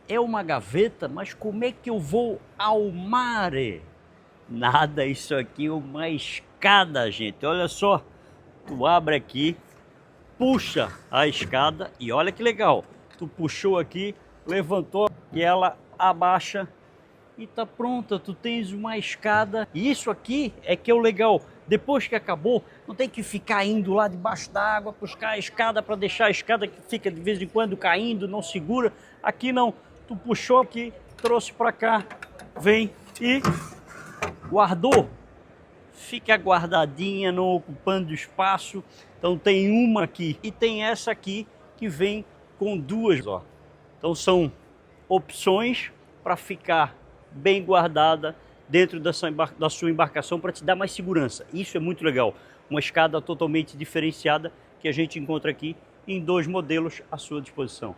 é uma gaveta, mas como é que eu vou ao mar? Nada, isso aqui é uma escada, gente. Olha só, tu abre aqui, puxa a escada e olha que legal. Tu puxou aqui, levantou e ela abaixa e tá pronta. Tu tens uma escada. E isso aqui é que é o legal. Depois que acabou, não tem que ficar indo lá debaixo da água, buscar a escada para deixar a escada que fica de vez em quando caindo, não segura. Aqui não, tu puxou aqui, trouxe para cá, vem e guardou. Fica guardadinha, não ocupando espaço. Então tem uma aqui e tem essa aqui que vem com duas, ó. Então são opções para ficar bem guardada dentro da sua embarcação para te dar mais segurança. Isso é muito legal. Uma escada totalmente diferenciada que a gente encontra aqui em 2 modelos à sua disposição.